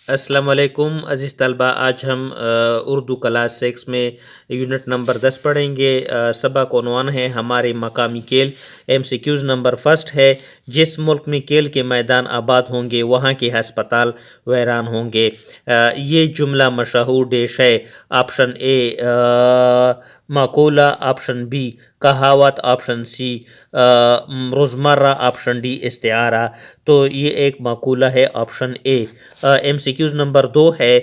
अस्सलाम वालेकुम अज़ीज़ तलबा। आज हम उर्दू क्लास 6 में यूनिट नंबर 10 पढ़ेंगे। सबक उन्वान है हमारे मकामी खेल। MCQs नंबर फर्स्ट है, जिस मुल्क में खेल के मैदान आबाद होंगे वहाँ के हस्पताल वैरान होंगे। ये जुमला मशहूर देश है। ऑप्शन ए मकूला, ऑप्शन बी कहावत, ऑप्शन सी रोज़मर्रा, ऑप्शन डी इस्तिआरा। तो ये एक मकूला है, ऑप्शन ए। MCQs नंबर 2 है,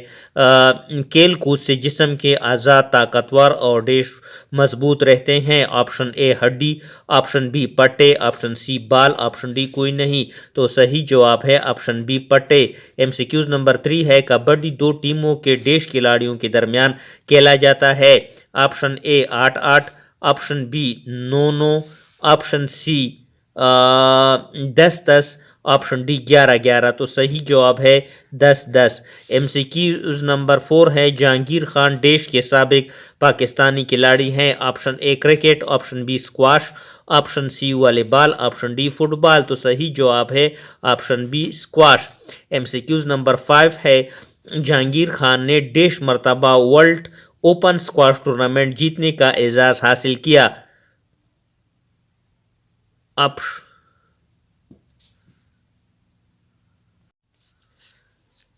खेल कूद से जिस्म के आज़ाद ताकतवर और देश मजबूत रहते हैं। ऑप्शन ए हड्डी, ऑप्शन बी पट्टे, ऑप्शन सी बाल, ऑप्शन डी कोई नहीं। तो सही जवाब है ऑप्शन बी पट्टे। MCQs नंबर 3 है, कबड्डी दो टीमों के देश खिलाड़ियों के दरमियान खेला जाता है। Option A 8-8, option B 9-9, option C 10-10, option D 11-11। तो सही जवाब है 10-10। MCQs नंबर 4 है, जहांगीर खान देश के साबिक पाकिस्तानी खिलाड़ी हैं। Option A cricket, option B squash, option C volleyball, option D football. तो सही जवाब है option B squash. MCQs number 5 है, जहांगीर खान ने देश मर्तबा वर्ल्ड ओपन स्क्वाश टूर्नामेंट जीतने का एजाज हासिल किया।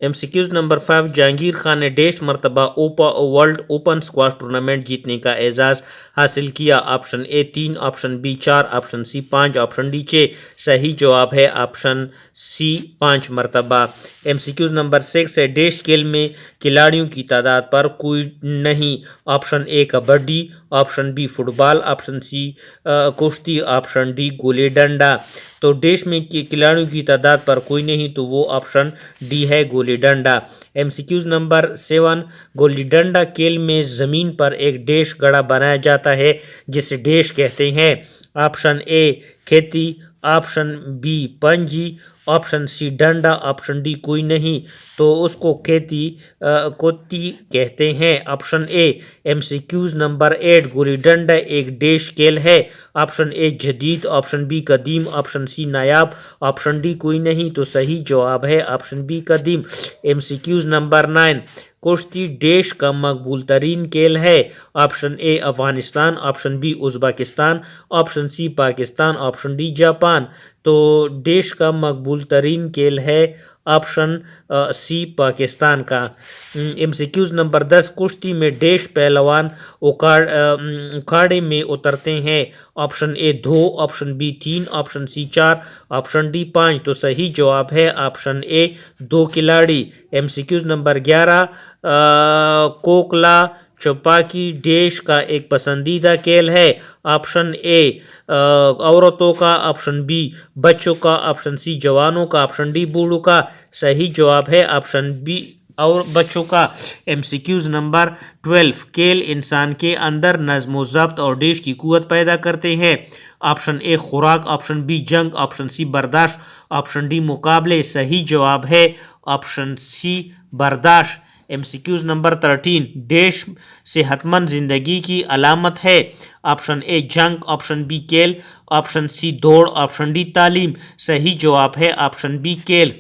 MCQs नंबर 5, जहांगीर खान ने देश मर्तबा वर्ल्ड ओपन स्क्वाश टूर्नामेंट जीतने का एजाज हासिल किया। Option A 3, option B 4, option C 5, option D 6। सही जवाब है ऑप्शन सी 5 मर्तबा। MCQs नंबर 6 है, देश खेल में खिलाड़ियों की तादाद पर कोई नहीं। Option A kabaddi, option B football, option C कुश्ती, ऑप्शन डी गोली डंडा। तो देश में खिलाड़ियों की तादाद पर कोई नहीं, तो वो ऑप्शन डी है गोली डंडा। MCQs नंबर 7, गोली डंडा खेल में ज़मीन पर एक देश गड़ा बनाया जाता है जिसे देश कहते हैं। ऑप्शन ए खेती, ऑप्शन बी पंजी, ऑप्शन सी डंडा, ऑप्शन डी कोई नहीं। तो उसको कोती कहते हैं। ऑप्शन ए। MCQs नंबर 8, गोली डंडा एक देश खेल है। ऑप्शन ए जदीद, ऑप्शन बी कदीम, ऑप्शन सी नायाब, ऑप्शन डी कोई नहीं। तो सही जवाब है ऑप्शन बी कदीम। MCQs नंबर 9, कुश्ती देश का मकबूल तरीन खेल है। Option A Afghanistan, option B Uzbekistan, option C Pakistan, option D Japan. तो देश का मकबूल तरीन खेल है ऑप्शन सी पाकिस्तान का। MCQs नंबर 10, कुश्ती में देश पहलवान उखाड़े में उतरते हैं। Option A 2, option B 3, option C 4, option D 5। तो सही जवाब है ऑप्शन ए 2 खिलाड़ी। MCQs नंबर 11, कोकला छपाकी देश का एक पसंदीदा खेल है। ऑप्शन ए औरतों का, ऑप्शन बी बच्चों का, ऑप्शन सी जवानों का, ऑप्शन डी बूढ़ों का। सही जवाब है ऑप्शन बी और बच्चों का। MCQs नंबर 12, खेल इंसान के अंदर नज़्म व ज़ब्त और देश की कुव्वत पैदा करते हैं। ऑप्शन ए खुराक, ऑप्शन बी जंग, ऑप्शन सी बर्दाश्त, ऑप्शन डी मुकाबले। सही जवाब है ऑप्शन सी बर्दाश्त। MCQs नंबर 13, देश सेहतमंद जिंदगी की अलामत है। ऑप्शन ए जंग, ऑप्शन बी खेल, ऑप्शन सी दौड़, ऑप्शन डी तालीम। सही जवाब है ऑप्शन बी खेल।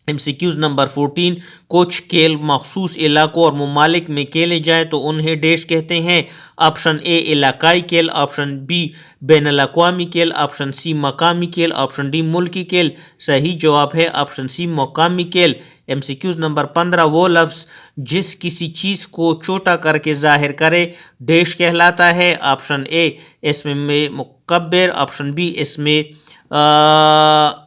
MCQs नंबर 14, कुछ खेल मखसूस इलाकों और ममालिक में खेले जाए तो उन्हें देश कहते हैं। ऑप्शन ए इलाकाई खेल, ऑप्शन बी बैनुल-अक़वामी खेल, ऑप्शन सी मकामी खेल, ऑप्शन डी मुल्की खेल। सही जवाब है ऑप्शन सी मकामी खेल। MCQs नंबर 15, वो लफ्ज़ जिस किसी चीज़ को छोटा करके जाहिर करे देश कहलाता है। ऑप्शन ए इसमें मुकब्बिर, ऑप्शन बी इसमें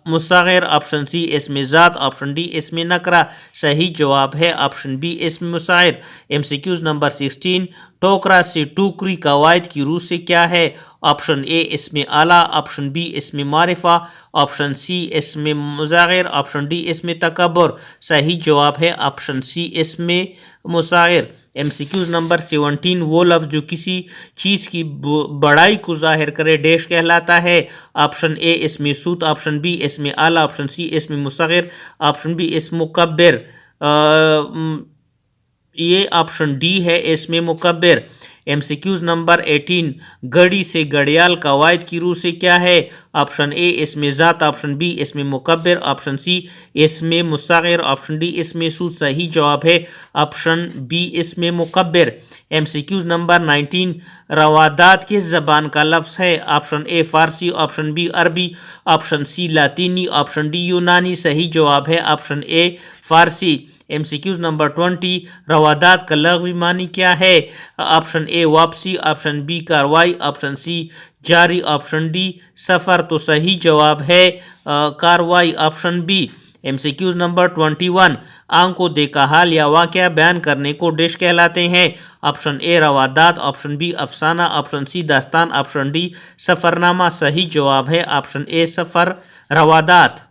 मुसग़िर, ऑप्शन सी इसमें ज़ात, ऑप्शन डी इसमें नकरा। सही जवाब है ऑप्शन बी इसमें मुसग़िर। MCQs नंबर 16, टोकरा से टोकरी कवायद की रूह से क्या है। ऑप्शन ए इसमें आला, ऑप्शन बी इसमें मारिफा, ऑप्शन सी इसमें मुसग़िर, ऑप्शन डी इसमें तकब्बुर। सही जवाब है ऑप्शन सी इसमें मुसग़िर। MCQs नंबर 17, वो लफ्ज़ जो किसी चीज़ की बड़ाई को ज़ाहिर करे देश कहलाता है। ऑप्शन ए इसमें सूत, ऑप्शन बी इसमें आला, ऑप्शन सी इसमें मुसग़िर, ऑप्शन बी इसमें मुकब्बिर। ये ऑप्शन डी है इसमें मुकब्बिर। MCQs नंबर 18, घड़ी से घड़ियाल कवायद की रूह से क्या है। آپشن اے اسم ذات، آپشن بی اسم مکبر، آپشن سی اسم مصغر، آپشن ڈی اسم موصول۔ صحیح جواب ہے آپشن بی اسم مکبر۔ MCQs نمبر 19 روادات کس زبان کا لفظ ہے؟ آپشن اے فارسی، آپشن بی عربی، آپشن سی لاطینی، آپشن ڈی یونانی۔ صحیح جواب ہے آپشن اے فارسی۔ MCQs نمبر 20 روادات کا لغوی معنی کیا ہے؟ آپشن اے واپسی، آپشن بی کاروائی، آپشن سی جاری، آپشن ڈی سفر۔ تو صحیح جواب ہے کاروائی، آپشن بی۔ MCQs نمبر 21 آنکھ کو دیکھا حال یا واقعہ بیان کرنے کو ڈیش کہلاتے ہیں؟ آپشن اے روادات، آپشن بی افسانہ، آپشن سی داستان، آپشن ڈی سفرنامہ۔ صحیح جواب ہے آپشن اے سفر روادات۔